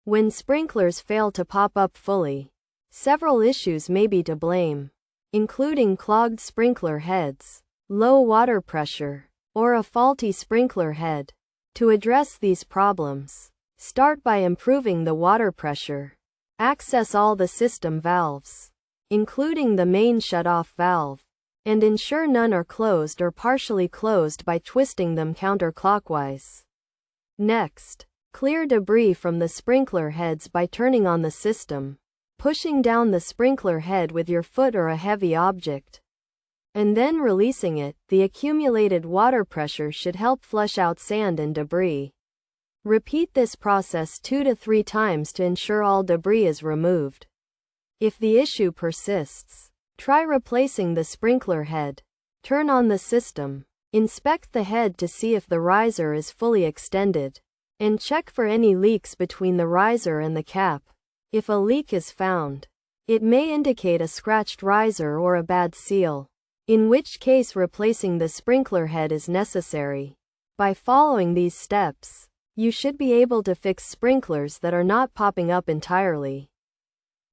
When sprinklers fail to pop up fully, several issues may be to blame, including clogged sprinkler heads, low water pressure, or a faulty sprinkler head. To address these problems, start by improving the water pressure. Access all the system valves, including the main shutoff valve, and ensure none are closed or partially closed by twisting them counterclockwise. Next, clear debris from the sprinkler heads by turning on the system, pushing down the sprinkler head with your foot or a heavy object, and then releasing it. The accumulated water pressure should help flush out sand and debris. Repeat this process 2 to 3 times to ensure all debris is removed. If the issue persists, try replacing the sprinkler head. Turn on the system, inspect the head to see if the riser is fully extended, and check for any leaks between the riser and the cap. If a leak is found, it may indicate a scratched riser or a bad seal, in which case replacing the sprinkler head is necessary. By following these steps, you should be able to fix sprinklers that are not popping up entirely.